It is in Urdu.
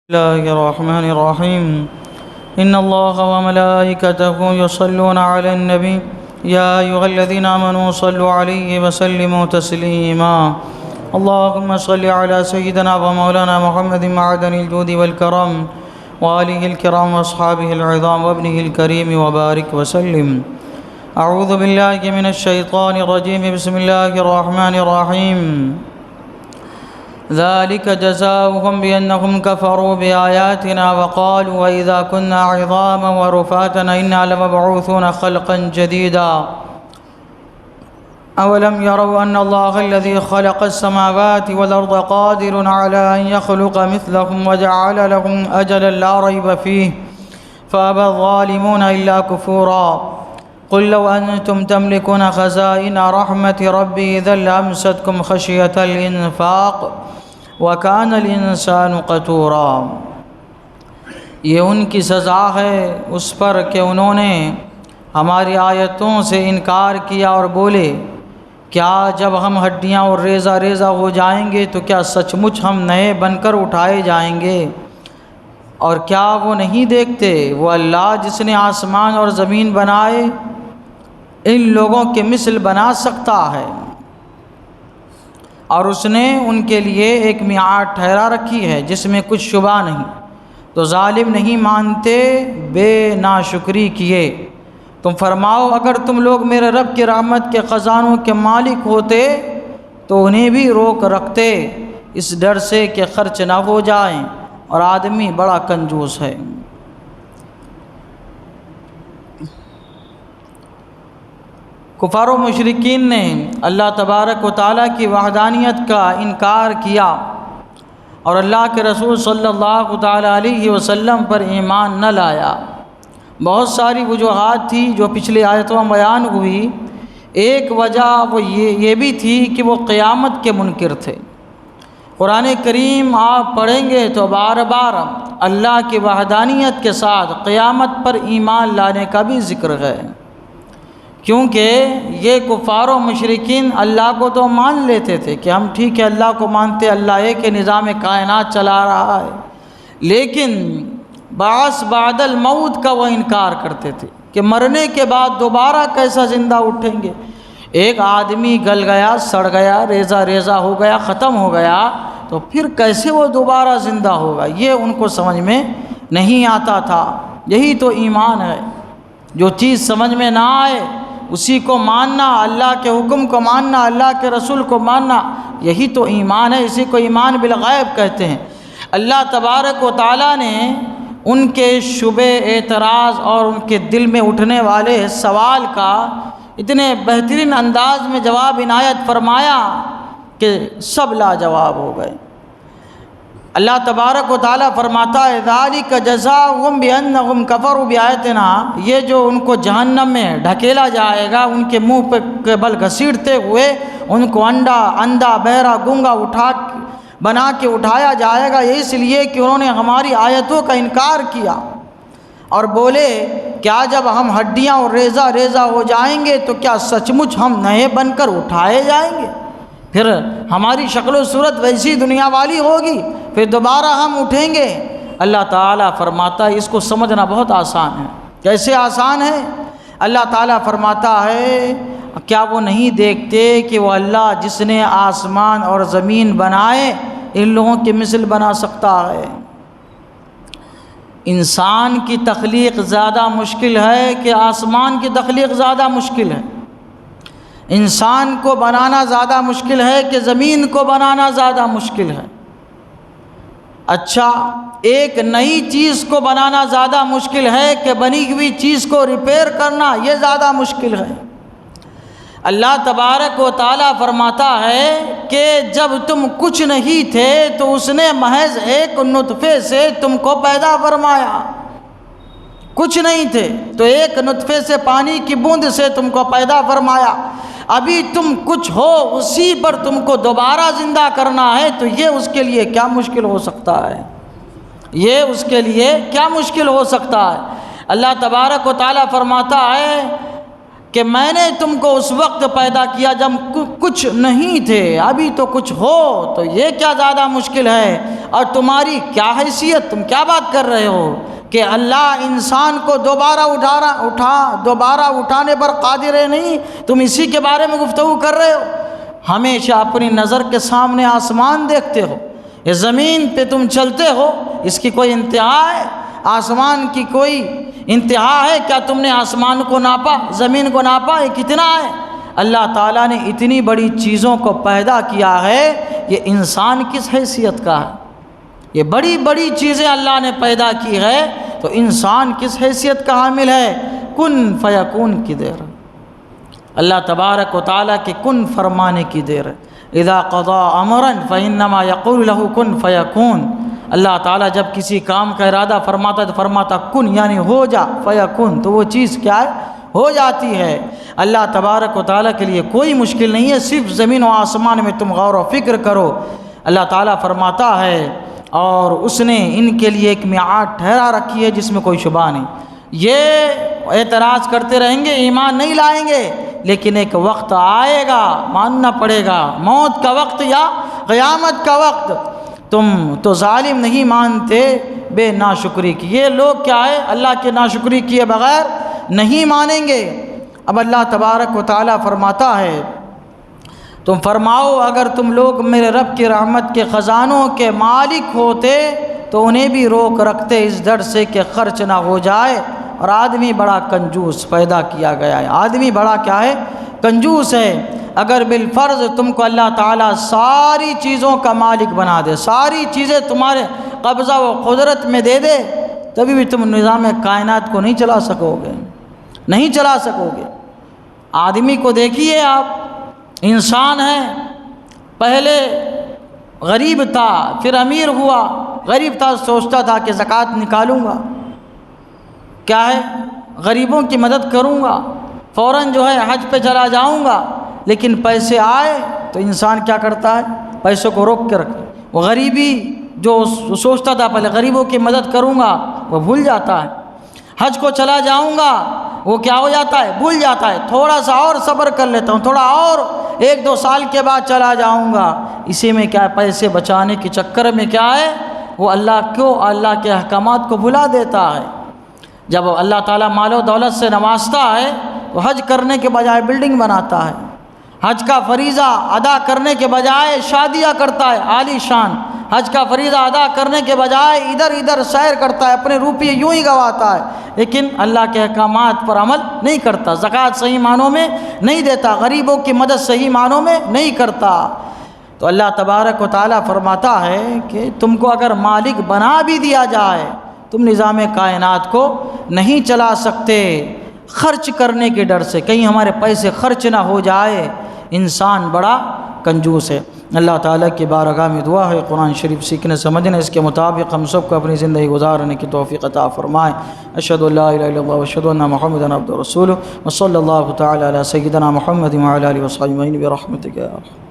الله الرحمن الرحيم إن الله وملائكته يصلون على النبي يا أيها الذين آمنوا صلوا عليه وسلموا تسليما اللهم صل على سيدنا ومولانا محمد معدن الجود والكرم وآله الكرام وأصحابه العظام وابنه الكريم وبارك وسلم. أعوذ بالله من الشيطان الرجيم. بسم الله الرحمن الرحيم. ذلك جزاؤهم بأنهم كفروا بآياتنا وقالوا وإذا كنا عظاما ورفاتا إنا لمبعوثون خلقا جديدا أولم يروا أن الله الذي خلق السماوات والأرض قادر على أن يخلق مثلهم وجعل لهم أجلا لا ريب فيه فأبى الظالمون إلا كفورا. قل لو أنتم تملكون خزائن رحمة ربي إذا لأمسكتكم خشية الإنفاق وَكَانَ الْإِنسَانُ قَتُورًا. یہ ان کی سزا ہے اس پر کہ انہوں نے ہماری آیتوں سے انکار کیا اور بولے کیا جب ہم ہڈیاں اور ریزہ ریزہ ہو جائیں گے تو کیا سچ مچ ہم نئے بن کر اٹھائے جائیں گے؟ اور کیا وہ نہیں دیکھتے وہ اللہ جس نے آسمان اور زمین بنائے ان لوگوں کے مثل بنا سکتا ہے اور اس نے ان کے لیے ایک میعاد ٹھہرا رکھی ہے جس میں کچھ شبہ نہیں. تو ظالم نہیں مانتے بے ناشکری کیے. تم فرماؤ اگر تم لوگ میرے رب کی رحمت کے خزانوں کے مالک ہوتے تو انہیں بھی روک رکھتے اس ڈر سے کہ خرچ نہ ہو جائیں اور آدمی بڑا کنجوس ہے. کفار و مشرکین نے اللہ تبارک و تعالیٰ کی وحدانیت کا انکار کیا اور اللہ کے رسول صلی اللہ تعالیٰ علیہ وسلم پر ایمان نہ لایا. بہت ساری وجوہات تھی جو پچھلی آیتوں میں بیان ہوئی. ایک وجہ وہ یہ بھی تھی کہ وہ قیامت کے منکر تھے. قرآن کریم آپ پڑھیں گے تو بار بار اللہ کی وحدانیت کے ساتھ قیامت پر ایمان لانے کا بھی ذکر ہے، کیونکہ یہ کفار و مشرکین اللہ کو تو مان لیتے تھے کہ ہم ٹھیک ہے اللہ کو مانتے، اللہ ایک نظام کائنات چلا رہا ہے، لیکن بعث بعد الموت کا وہ انکار کرتے تھے کہ مرنے کے بعد دوبارہ کیسا زندہ اٹھیں گے. ایک آدمی گل گیا، سڑ گیا، ریزہ ریزہ ہو گیا، ختم ہو گیا تو پھر کیسے وہ دوبارہ زندہ ہوگا؟ یہ ان کو سمجھ میں نہیں آتا تھا. یہی تو ایمان ہے، جو چیز سمجھ میں نہ آئے اسی کو ماننا، اللہ کے حکم کو ماننا، اللہ کے رسول کو ماننا، یہی تو ایمان ہے. اسی کو ایمان بالغیب کہتے ہیں. اللہ تبارک و تعالیٰ نے ان کے شبے، اعتراض اور ان کے دل میں اٹھنے والے سوال کا اتنے بہترین انداز میں جواب عنایت فرمایا کہ سب لاجواب ہو گئے. اللہ تبارک و تعالیٰ فرماتا ہے ذالک جزاؤہم بأنہم کفروا بآیاتنا. یہ جو ان کو جہنم میں ڈھکیلا جائے گا، ان کے منہ پہ بل گھسیٹتے ہوئے ان کو اندھا بہرا گونگا بنا کے اٹھایا جائے گا، یہ اس لیے کہ انہوں نے ہماری آیتوں کا انکار کیا اور بولے کیا جب ہم ہڈیاں اور ریزہ ریزہ ہو جائیں گے تو کیا سچ مچ ہم نئے بن کر اٹھائے جائیں گے؟ پھر ہماری شکل و صورت ویسی دنیا والی ہوگی، پھر دوبارہ ہم اٹھیں گے. اللہ تعالیٰ فرماتا ہے اس کو سمجھنا بہت آسان ہے. کیسے آسان ہے؟ اللہ تعالیٰ فرماتا ہے کیا وہ نہیں دیکھتے کہ وہ اللہ جس نے آسمان اور زمین بنائے ان لوگوں کے مثل بنا سکتا ہے؟ انسان کی تخلیق زیادہ مشکل ہے کہ آسمان کی تخلیق زیادہ مشکل ہے؟ انسان کو بنانا زیادہ مشکل ہے کہ زمین کو بنانا زیادہ مشکل ہے؟ اچھا، ایک نئی چیز کو بنانا زیادہ مشکل ہے کہ بنی ہوئی چیز کو ریپیئر کرنا یہ زیادہ مشکل ہے؟ اللہ تبارک و تعالیٰ فرماتا ہے کہ جب تم کچھ نہیں تھے تو اس نے محض ایک نطفے سے تم کو پیدا فرمایا. کچھ نہیں تھے تو ایک نطفے سے، پانی کی بوند سے تم کو پیدا فرمایا. ابھی تم کچھ ہو، اسی پر تم کو دوبارہ زندہ کرنا ہے تو یہ اس کے لیے کیا مشکل ہو سکتا ہے؟ یہ اس کے لیے کیا مشکل ہو سکتا ہے؟ اللہ تبارک و تعالیٰ فرماتا ہے کہ میں نے تم کو اس وقت پیدا کیا جب کچھ نہیں تھے، ابھی تو کچھ ہو تو یہ کیا زیادہ مشکل ہے؟ اور تمہاری کیا حیثیت، تم کیا بات کر رہے ہو کہ اللہ انسان کو دوبارہ اٹھانے پر قادر ہے؟ نہیں، تم اسی کے بارے میں گفتگو کر رہے ہو۔ ہمیشہ اپنی نظر کے سامنے آسمان دیکھتے ہو، یہ زمین پہ تم چلتے ہو، اس کی کوئی انتہا ہے؟ آسمان کی کوئی انتہا ہے؟ کیا تم نے آسمان کو ناپا، زمین کو ناپا؟ یہ کتنا ہے؟ اللہ تعالیٰ نے اتنی بڑی چیزوں کو پیدا کیا ہے، یہ انسان کس حیثیت کا ہے؟ یہ بڑی بڑی چیزیں اللہ نے پیدا کی ہے، تو انسان کس حیثیت کا حامل ہے؟ کن فیکون کی دیر، اللہ تبارک و تعالیٰ کے کن فرمانے کی دیر ہے۔ اذا قضا امرا فانما یقول له کن فیکون، اللہ تعالیٰ جب کسی کام کا ارادہ فرماتا ہے تو فرماتا کن، یعنی ہو جا، فیکون، تو وہ چیز کیا ہے؟ ہو جاتی ہے۔ اللہ تبارک و تعالیٰ کے لیے کوئی مشکل نہیں ہے، صرف زمین و آسمان میں تم غور و فکر کرو۔ اللہ تعالیٰ فرماتا ہے اور اس نے ان کے لیے ایک میعاد ٹھہرا رکھی ہے جس میں کوئی شبہ نہیں۔ یہ اعتراض کرتے رہیں گے، ایمان نہیں لائیں گے، لیکن ایک وقت آئے گا، ماننا پڑے گا، موت کا وقت یا قیامت کا وقت۔ تم تو ظالم نہیں مانتے بے ناشکری کی، یہ لوگ کیا ہے؟ اللہ کے ناشکری کیے بغیر نہیں مانیں گے۔ اب اللہ تبارک و تعالیٰ فرماتا ہے تم فرماؤ اگر تم لوگ میرے رب کی رحمت کے خزانوں کے مالک ہوتے تو انہیں بھی روک رکھتے اس ڈر سے کہ خرچ نہ ہو جائے، اور آدمی بڑا کنجوس پیدا کیا گیا ہے، آدمی بڑا کیا ہے؟ کنجوس ہے۔ اگر بالفرض تم کو اللہ تعالیٰ ساری چیزوں کا مالک بنا دے، ساری چیزیں تمہارے قبضہ و قدرت میں دے دے، تبھی بھی تم نظام کائنات کو نہیں چلا سکو گے، نہیں چلا سکو گے۔ آدمی کو دیکھیے آپ، انسان ہے، پہلے غریب تھا، پھر امیر ہوا۔ غریب تھا، سوچتا تھا کہ زکوٰۃ نکالوں گا، کیا ہے؟ غریبوں کی مدد کروں گا، فوراً جو ہے حج پہ چلا جاؤں گا۔ لیکن پیسے آئے تو انسان کیا کرتا ہے؟ پیسوں کو روک کے رکھے۔ وہ غریبی جو سوچتا تھا پہلے غریبوں کی مدد کروں گا، وہ بھول جاتا ہے۔ حج کو چلا جاؤں گا، وہ کیا ہو جاتا ہے؟ بھول جاتا ہے۔ تھوڑا سا اور صبر کر لیتا ہوں، تھوڑا اور 1-2 سال کے بعد چلا جاؤں گا۔ اسی میں کیا ہے؟ پیسے بچانے کے چکر میں کیا ہے؟ وہ اللہ کے احکامات کو بھلا دیتا ہے۔ جب اللہ تعالیٰ مال و دولت سے نوازتا ہے تو حج کرنے کے بجائے بلڈنگ بناتا ہے، حج کا فریضہ ادا کرنے کے بجائے شادیاں کرتا ہے عالی شان، حج کا فریضہ ادا کرنے کے بجائے ادھر ادھر سیر کرتا ہے، اپنے روپیے یوں ہی گواتا ہے، لیکن اللہ کے احکامات پر عمل نہیں کرتا، زکوٰۃ صحیح معنوں میں نہیں دیتا، غریبوں کی مدد صحیح معنوں میں نہیں کرتا۔ تو اللہ تبارک و تعالیٰ فرماتا ہے کہ تم کو اگر مالک بنا بھی دیا جائے، تم نظام کائنات کو نہیں چلا سکتے، خرچ کرنے کے ڈر سے، کہیں ہمارے پیسے خرچ نہ ہو جائے۔ انسان بڑا کنجوس ہے۔ اللہ تعالیٰ کی بارگاہ میں دعا ہے قرآن شریف سیکھنے سمجھنے اس کے مطابق ہم سب کو اپنی زندگی گزارنے کی توفیق عطا فرمائے۔ اشہد ان لا الہ الا اللہ واشہد ان محمدا عبدہ ورسولہ وصلی اللہ تعالی علی سیدنا محمد وعلی آلہ وصحبہ اجمعین برحمتک یا ارحم۔